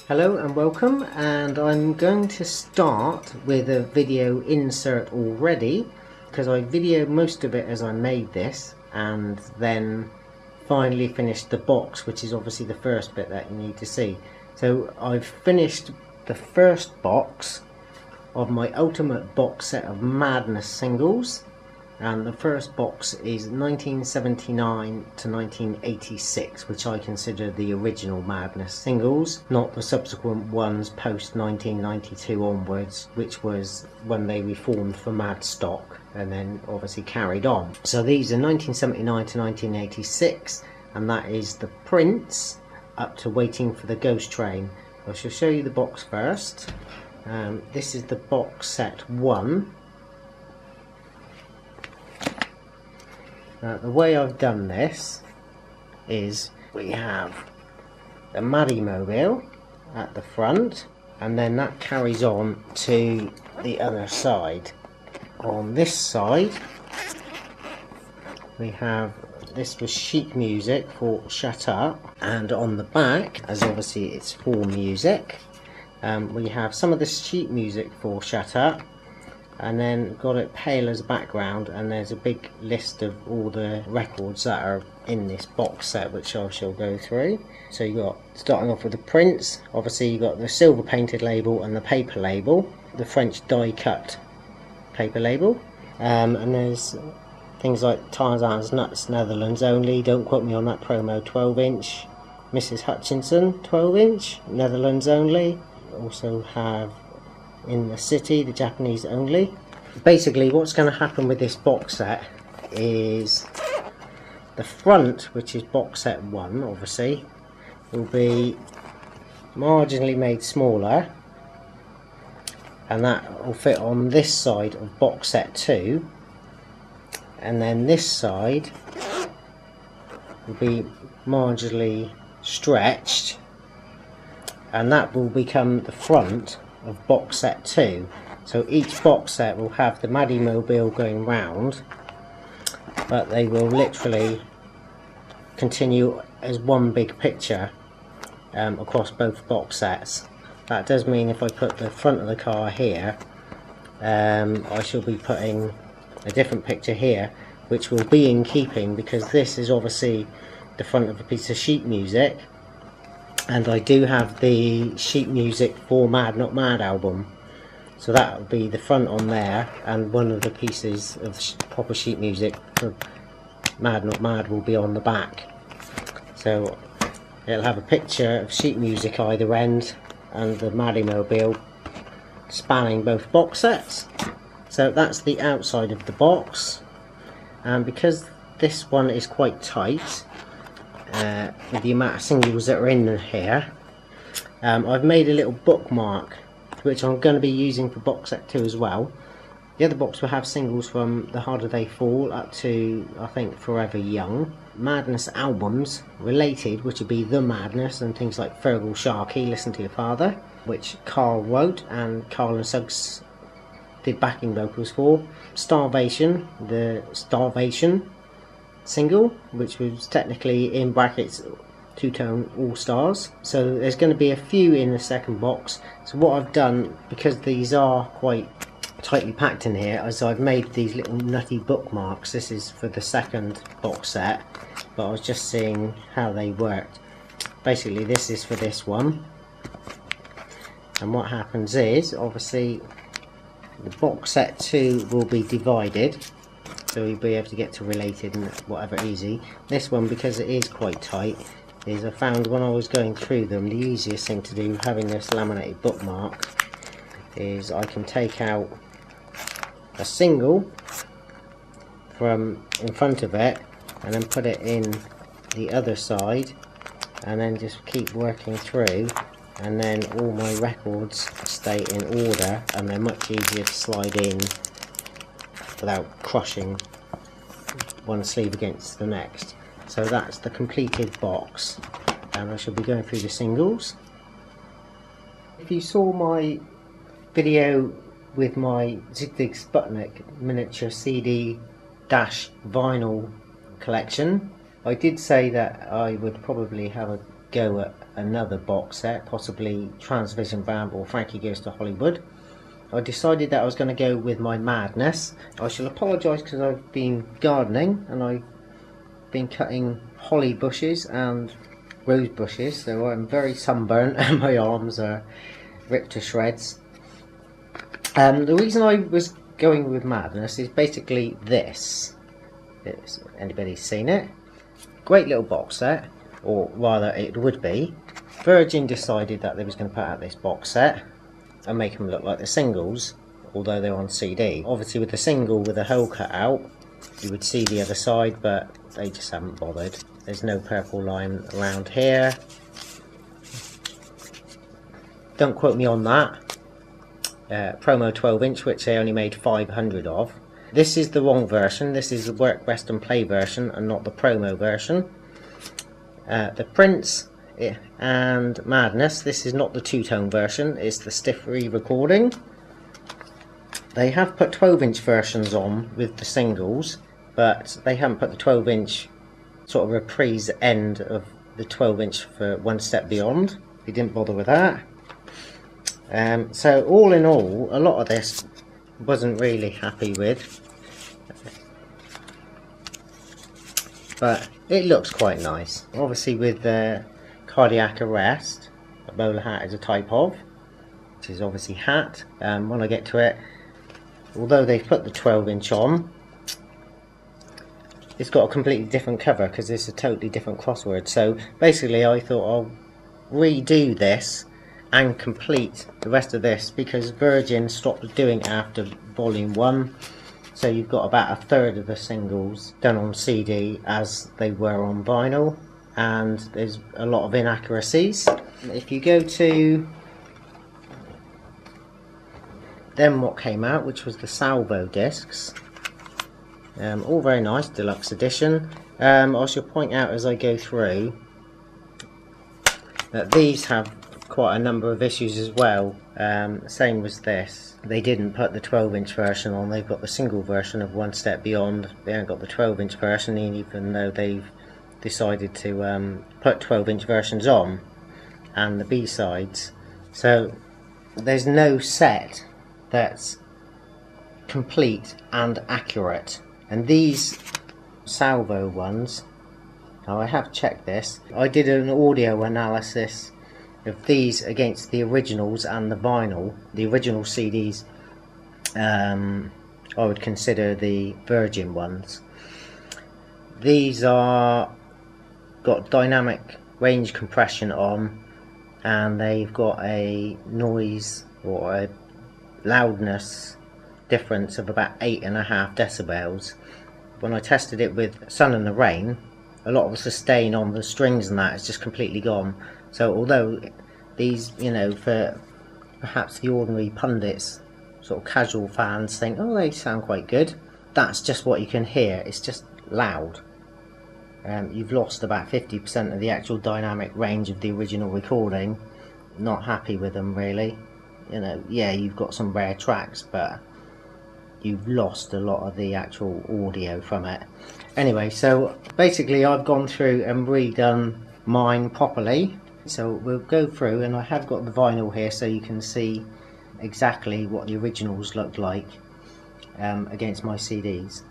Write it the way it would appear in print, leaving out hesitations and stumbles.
Hello and welcome, and I'm going to start with a video insert already because I videoed most of it as I made this and then finally finished the box, which is obviously the first bit that you need to see. So I've finished the first box of my ultimate box set of Madness singles, and the first box is 1979 to 1986, which I consider the original Madness singles, not the subsequent ones post 1992 onwards, which was when they reformed for Madstock and then obviously carried on. So these are 1979 to 1986, and that is the Prince up to Waiting for the Ghost Train. I shall show you the box first. This is the box set 1. The way I've done this is we have the Maddie Mobile at the front, and then that carries on to the other side. On this side we have, this was sheet music for Shut Up, and on the back, as obviously it's for music, we have some of the sheet music for Shut Up, and then got it pale as a background, and there's a big list of all the records that are in this box set, which I shall go through. So you got, starting off with the Prince, obviously you got the silver painted label and the paper label, the French die cut paper label, and there's things like Tarzan's Nuts, Netherlands only, don't quote me on that promo, 12-inch, Mrs. Hutchinson 12-inch, Netherlands only. Also have In the City, the Japanese only. Basically what's going to happen with this box set is the front, which is box set 1 obviously, will be marginally made smaller, and that will fit on this side of box set 2, and then this side will be marginally stretched, and that will become the front of box set 2. So each box set will have the Maddie Mobile going round, but they will literally continue as one big picture across both box sets. That does mean if I put the front of the car here, I shall be putting a different picture here, which will be in keeping because this is obviously the front of a piece of sheet music, and I do have the sheet music for Mad Not Mad album, so that will be the front on there, and one of the pieces of proper sheet music for Mad Not Mad will be on the back. So it'll have a picture of sheet music either end and the Maddie Mobile spanning both box sets. So that's the outside of the box, and because this one is quite tight with the amount of singles that are in here, I've made a little bookmark which I'm going to be using for box set 2 as well. The other box will have singles from The Harder They Fall up to, I think, Forever Young. Madness albums related, which would be The Madness and things like Fergal Sharkey, Listen to Your Father, which Carl wrote and Carl and Suggs did backing vocals for. Starvation, the Starvation single, which was technically in brackets two-tone all-stars. So there's going to be a few in the second box. So what I've done, because these are quite tightly packed in here, is I've made these little nutty bookmarks. This is for the second box set, but I was just seeing how they worked. Basically this is for this one, and what happens is obviously the box set 2 will be divided, so you'll be able to get to related and whatever easy. This one, because it is quite tight, is I found when I was going through them, the easiest thing to do, having this laminated bookmark, is I can take out a single from in front of it and then put it in the other side, and then just keep working through, and then all my records stay in order and they're much easier to slide in without crushing one sleeve against the next. So that's the completed box, and I shall be going through the singles. If you saw my video with my Zigzag Sputnik miniature CD vinyl collection, I did say that I would probably have a go at another box set, possibly Transvision Vamp or Frankie Goes to Hollywood. I decided that I was going to go with my Madness. I shall apologise because I've been gardening and I've been cutting holly bushes and rose bushes, so I'm very sunburnt and my arms are ripped to shreds. The reason I was going with Madness is basically this. Anybody seen it? Great little box set, or rather it would be. Virgin decided that they was going to put out this box set and make them look like the singles, although they're on CD. Obviously with the single with a hole cut out, you would see the other side, but they just haven't bothered. There's no purple line around here. Don't quote me on that. Promo 12-inch, which they only made 500 of. This is the wrong version. This is the Work, Rest and Play version and not the promo version. The Prince and Madness, this is not the two-tone version, it's the stiff re-recording. They have put 12-inch versions on with the singles, but they haven't put the 12-inch sort of reprise end of the 12-inch for One Step Beyond. They didn't bother with that. So all in all, a lot of this wasn't really happy with, but it looks quite nice. Obviously with the cardiac arrest, a bowler hat is a type of, which is obviously hat. When I get to it, although they've put the 12-inch on, it's got a completely different cover because it's a totally different crossword. So basically I thought I'll redo this and complete the rest of this because Virgin stopped doing it after volume 1. So you've got about a third of the singles done on CD as they were on vinyl, and there's a lot of inaccuracies. If you go to then what came out, which was the Salvo discs, all very nice, deluxe edition. I shall point out as I go through that these have quite a number of issues as well. Same as this. They didn't put the 12-inch version on. They've got the single version of One Step Beyond. They haven't got the 12-inch version, even though they've decided to put 12-inch versions on, and the B-sides. So there's no set that's complete and accurate. And these Salvo ones, now I have checked this. I did an audio analysis of these against the originals and the vinyl. The original CDs I would consider the Virgin ones. These are got dynamic range compression on, and they've got a noise or a loudness difference of about 8.5 decibels. When I tested it with Sun and the Rain, a lot of the sustain on the strings and that is just completely gone. So although these, you know, for perhaps the ordinary pundits, sort of casual fans think, oh, they sound quite good, that's just what you can hear. It's just loud. You've lost about 50% of the actual dynamic range of the original recording. Not happy with them really. You know, yeah, you've got some rare tracks, but you've lost a lot of the actual audio from it. Anyway, so basically I've gone through and redone mine properly. So we'll go through, and I have got the vinyl here so you can see exactly what the originals looked like against my CDs.